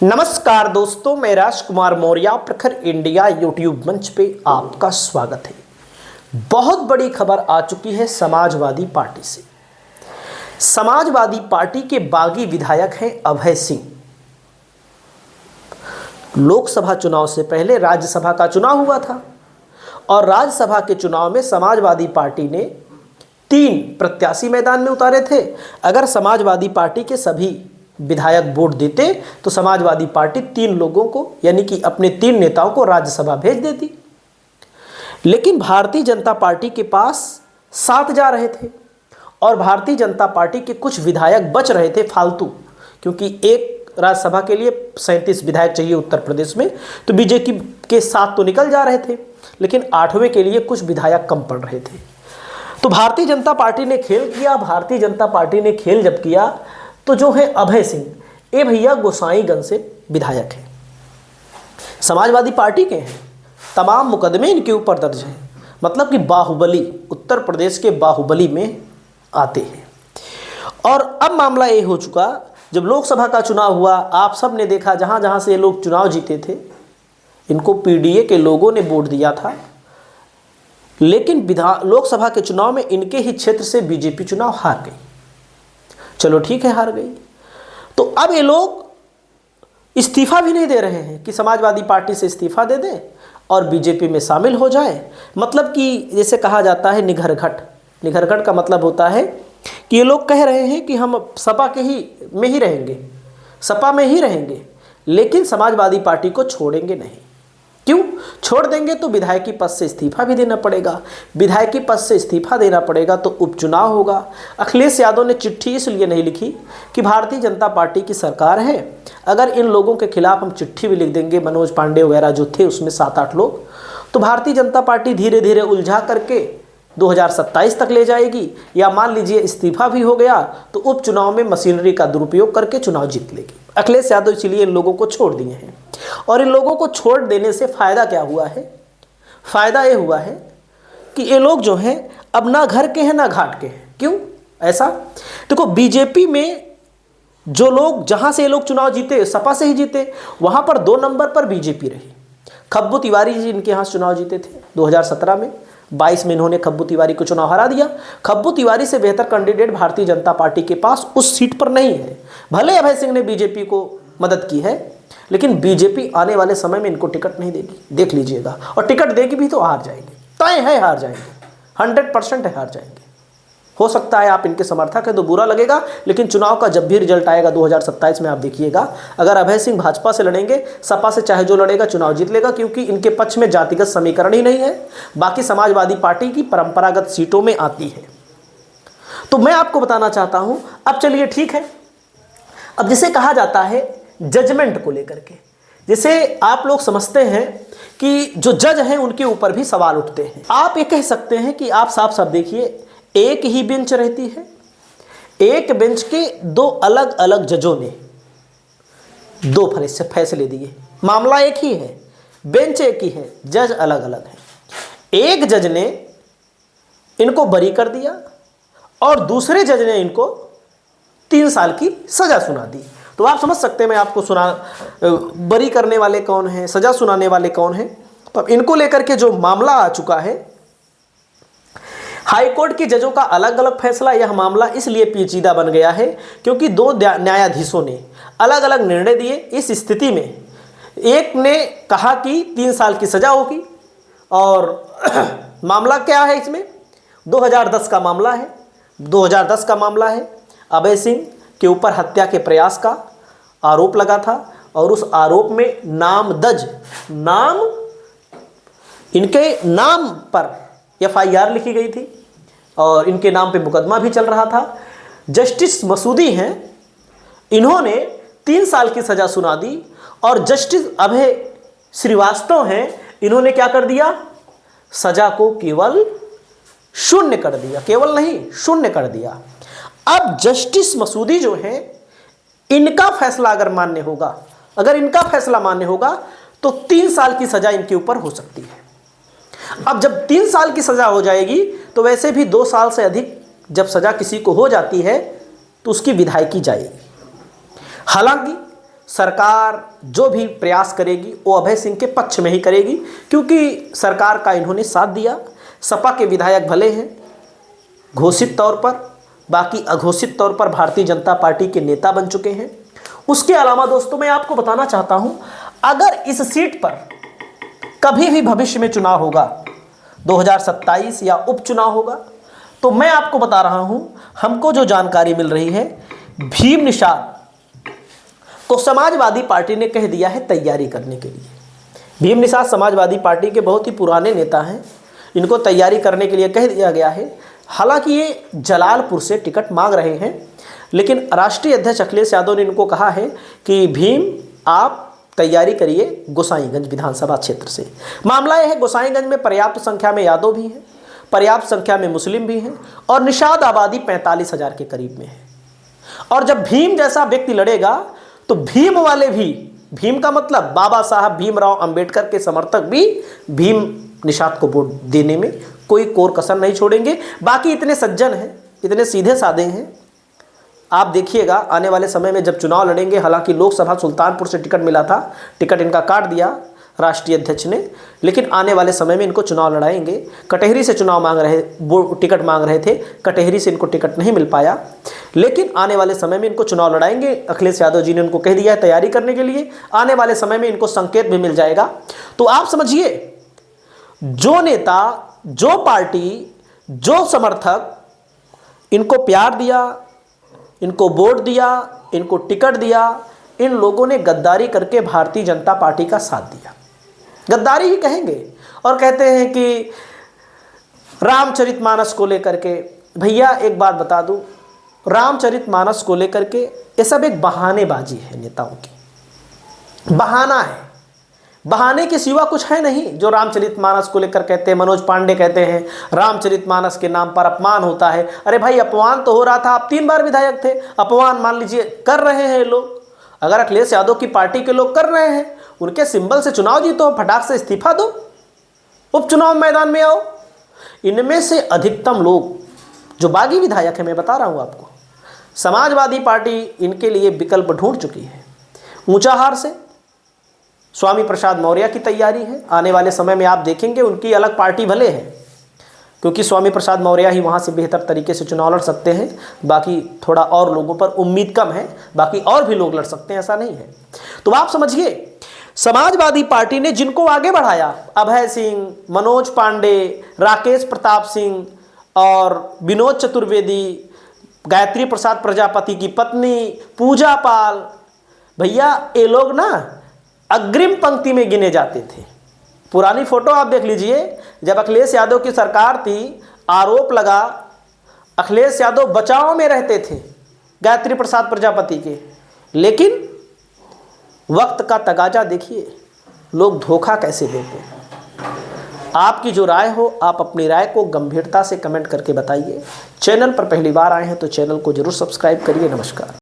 नमस्कार दोस्तों, मैं राजकुमार मौर्य प्रखर इंडिया यूट्यूब मंच पे आपका स्वागत है। बहुत बड़ी खबर आ चुकी है समाजवादी पार्टी से। समाजवादी पार्टी के बागी विधायक हैं अभय सिंह। लोकसभा चुनाव से पहले राज्यसभा का चुनाव हुआ था और राज्यसभा के चुनाव में समाजवादी पार्टी ने 3 प्रत्याशी मैदान में उतारे थे। अगर समाजवादी पार्टी के सभी विधायक वोट देते तो समाजवादी पार्टी 3 लोगों को यानी कि अपने 3 नेताओं को राज्यसभा भेज देती। लेकिन भारतीय जनता पार्टी के पास 7 जा रहे थे और भारतीय जनता पार्टी के कुछ विधायक बच रहे थे फालतू, क्योंकि एक राज्यसभा के लिए 37 विधायक चाहिए उत्तर प्रदेश में, तो बीजेपी के 7 तो निकल जा रहे थे, लेकिन 8वें के लिए कुछ विधायक कम पड़ रहे थे। तो भारतीय जनता पार्टी ने खेल किया। भारतीय जनता पार्टी ने खेल जब किया तो जो है अभय सिंह, ये भैया गोसाईगंज से विधायक हैं, समाजवादी पार्टी के हैं, तमाम मुकदमे इनके ऊपर दर्ज हैं, मतलब कि बाहुबली, उत्तर प्रदेश के बाहुबली में आते हैं। और अब मामला ये हो चुका, जब लोकसभा का चुनाव हुआ आप सब ने देखा, जहाँ जहाँ से ये लोग चुनाव जीते थे इनको पीडीए के लोगों ने वोट दिया था, लेकिन लोकसभा के चुनाव में इनके ही क्षेत्र से बीजेपी चुनाव हार गई। चलो ठीक है, हार गई, तो अब ये लोग इस्तीफा भी नहीं दे रहे हैं कि समाजवादी पार्टी से इस्तीफा दे दें और बीजेपी में शामिल हो जाए। मतलब कि जैसे कहा जाता है निघरघट। निघरघट का मतलब होता है कि ये लोग कह रहे हैं कि हम सपा में ही रहेंगे, सपा में ही रहेंगे, लेकिन समाजवादी पार्टी को छोड़ेंगे नहीं। क्यों छोड़ देंगे? तो विधायकी पद से इस्तीफा भी देना पड़ेगा। विधायकी पद से इस्तीफा देना पड़ेगा तो उपचुनाव होगा। अखिलेश यादव ने चिट्ठी इसलिए नहीं लिखी कि भारतीय जनता पार्टी की सरकार है, अगर इन लोगों के खिलाफ हम चिट्ठी भी लिख देंगे, मनोज पांडे वगैरह जो थे उसमें 7-8 लोग, तो भारतीय जनता पार्टी धीरे धीरे उलझा करके 2027 तक ले जाएगी, या मान लीजिए इस्तीफा भी हो गया तो उपचुनाव में मशीनरी का दुरुपयोग करके चुनाव जीत लेगी। अखिलेश यादव इसलिए इन लोगों को छोड़ दिए हैं। और इन लोगों को छोड़ देने से फ़ायदा क्या हुआ है? फ़ायदा ये हुआ है कि ये लोग जो हैं अब ना घर के हैं ना घाट के हैं। क्यों ऐसा? देखो, बीजेपी में जो लोग, जहाँ से ये लोग चुनाव जीते, सपा से ही जीते, वहाँ पर 2 नंबर पर बीजेपी रही। खब्बू तिवारी जी इनके यहाँ चुनाव जीते थे 2017 में, 22 में इन्होंने खब्बू तिवारी को चुनाव हरा दिया। खब्बू तिवारी से बेहतर कैंडिडेट भारतीय जनता पार्टी के पास उस सीट पर नहीं है। भले अभय सिंह ने बीजेपी को मदद की है, लेकिन बीजेपी आने वाले समय में इनको टिकट नहीं देगी, देख लीजिएगा। और टिकट देगी भी तो हार जाएंगे, तय है हार जाएंगे, 100% है हार जाएंगे। हो सकता है आप इनके समर्थक हैं तो बुरा लगेगा, लेकिन चुनाव का जब भी रिजल्ट आएगा 2027 में आप देखिएगा, अगर अभय सिंह भाजपा से लड़ेंगे, सपा से चाहे जो लड़ेगा चुनाव जीत लेगा, क्योंकि इनके पक्ष में जातिगत समीकरण ही नहीं है। बाकी समाजवादी पार्टी की परंपरागत सीटों में आती है। तो मैं आपको बताना चाहता हूं, अब चलिए ठीक है, अब जिसे कहा जाता है जजमेंट को लेकर के, जैसे आप लोग समझते हैं कि जो जज हैं उनके ऊपर भी सवाल उठते हैं। आप ये कह सकते हैं कि आप साफ साफ देखिए, एक ही बेंच रहती है, एक बेंच के 2 अलग अलग जजों ने 2 फैसले दिए, मामला एक ही है, बेंच एक ही है, जज अलग अलग है। एक जज ने इनको बरी कर दिया और दूसरे जज ने इनको 3 साल की सजा सुना दी। तो आप समझ सकते हैं मैं आपको बरी करने वाले कौन हैं, सजा सुनाने वाले कौन हैं। तो अब इनको लेकर के जो मामला आ चुका है, हाईकोर्ट के जजों का अलग अलग फैसला, यह मामला इसलिए पेचीदा बन गया है क्योंकि 2 न्यायाधीशों ने अलग अलग निर्णय दिए। इस स्थिति में एक ने कहा कि 3 साल की सजा होगी, और मामला क्या है इसमें, 2010 का मामला है। 2010 का मामला है, अभय सिंह के ऊपर हत्या के प्रयास का आरोप लगा था और उस आरोप में इनके नाम पर FIR लिखी गई थी और इनके नाम पे मुकदमा भी चल रहा था। जस्टिस मसूदी हैं, इन्होंने 3 साल की सजा सुना दी, और जस्टिस अभय श्रीवास्तव हैं, इन्होंने क्या कर दिया, सजा को केवल 0 कर दिया, केवल नहीं 0 कर दिया। अब जस्टिस मसूदी जो है, इनका फैसला अगर मान्य होगा, अगर इनका फैसला मान्य होगा तो 3 साल की सजा इनके ऊपर हो सकती है। अब जब 3 साल की सजा हो जाएगी तो वैसे भी 2 साल से अधिक जब सजा किसी को हो जाती है तो उसकी विधायकी जाएगी। हालांकि सरकार जो भी प्रयास करेगी वो अभय सिंह के पक्ष में ही करेगी, क्योंकि सरकार का इन्होंने साथ दिया। सपा के विधायक भले हैं घोषित तौर पर, बाकी अघोषित तौर पर भारतीय जनता पार्टी के नेता बन चुके हैं। उसके अलावा दोस्तों मैं आपको बताना चाहता हूं, अगर इस सीट पर कभी भी भविष्य में चुनाव होगा, 2027 या उपचुनाव होगा, तो मैं आपको बता रहा हूं, हमको जो जानकारी मिल रही है, भीम निषाद को समाजवादी पार्टी ने कह दिया है तैयारी करने के लिए। भीम निषाद समाजवादी पार्टी के बहुत ही पुराने नेता हैं, इनको तैयारी करने के लिए कह दिया गया है। हालांकि ये जलालपुर से टिकट मांग रहे हैं, लेकिन राष्ट्रीय अध्यक्ष अखिलेश यादव ने इनको कहा है कि भीम आप तैयारी करिए गोसाईगंज विधानसभा क्षेत्र से। मामला यह है, गोसाईगंज में पर्याप्त संख्या में यादव भी हैं, पर्याप्त संख्या में मुस्लिम भी हैं, और निषाद आबादी 45,000 के करीब में है। और जब भीम जैसा व्यक्ति लड़ेगा तो भीम वाले भी, भीम का मतलब बाबा साहब भीमराव अंबेडकर के समर्थक भी भीम निषाद को वोट देने में कोई कोर कसर नहीं छोड़ेंगे। बाकी इतने सज्जन हैं, इतने सीधे साधे हैं, आप देखिएगा आने वाले समय में जब चुनाव लड़ेंगे। हालांकि लोकसभा सुल्तानपुर से टिकट मिला था, टिकट इनका काट दिया राष्ट्रीय अध्यक्ष ने, लेकिन आने वाले समय में इनको चुनाव लड़ाएंगे। कटहरी से चुनाव मांग रहे, वो टिकट मांग रहे थे, कटहरी से इनको टिकट नहीं मिल पाया, लेकिन आने वाले समय में इनको चुनाव लड़ाएंगे। अखिलेश यादव जी ने उनको कह दिया है तैयारी करने के लिए, आने वाले समय में इनको संकेत भी मिल जाएगा। तो आप समझिए, जो नेता, जो पार्टी, जो समर्थक इनको प्यार दिया, इनको वोट दिया, इनको टिकट दिया, इन लोगों ने गद्दारी करके भारतीय जनता पार्टी का साथ दिया। गद्दारी ही कहेंगे। और कहते हैं कि रामचरितमानस को लेकर के, भैया एक बात बता दूं, रामचरितमानस को लेकर के ये सब एक बहानेबाजी है नेताओं की, बहाना है। बहाने के सिवा कुछ है नहीं। जो रामचरितमानस को लेकर कहते हैं, मनोज पांडे कहते हैं रामचरितमानस के नाम पर अपमान होता है। अरे भाई, अपमान तो हो रहा था, आप 3 बार विधायक थे, अपमान मान लीजिए कर रहे हैं लोग। अगर अखिलेश यादव की पार्टी के लोग कर रहे हैं, उनके सिंबल से चुनाव जीतो, फटाक से इस्तीफा दो, उपचुनाव मैदान में आओ। इनमें से अधिकतम लोग जो बागी विधायक है, मैं बता रहा हूं आपको, समाजवादी पार्टी इनके लिए विकल्प ढूंढ चुकी है। ऊंचाहार से स्वामी प्रसाद मौर्य की तैयारी है, आने वाले समय में आप देखेंगे उनकी अलग पार्टी भले है, क्योंकि स्वामी प्रसाद मौर्य ही वहाँ से बेहतर तरीके से चुनाव लड़ सकते हैं। बाकी थोड़ा और लोगों पर उम्मीद कम है, बाकी और भी लोग लड़ सकते हैं, ऐसा नहीं है। तो आप समझिए, समाजवादी पार्टी ने जिनको आगे बढ़ाया, अभय सिंह, मनोज पांडे, राकेश प्रताप सिंह और विनोद चतुर्वेदी, गायत्री प्रसाद प्रजापति की पत्नी पूजा पाल, भैया ये लोग ना अग्रिम पंक्ति में गिने जाते थे। पुरानी फोटो आप देख लीजिए, जब अखिलेश यादव की सरकार थी, आरोप लगा अखिलेश यादव बचाव में रहते थे गायत्री प्रसाद प्रजापति के, लेकिन वक्त का तगाजा देखिए, लोग धोखा कैसे देते हैं। आपकी जो राय हो, आप अपनी राय को गंभीरता से कमेंट करके बताइए। चैनल पर पहली बार आए हैं तो चैनल को जरूर सब्सक्राइब करिए। नमस्कार।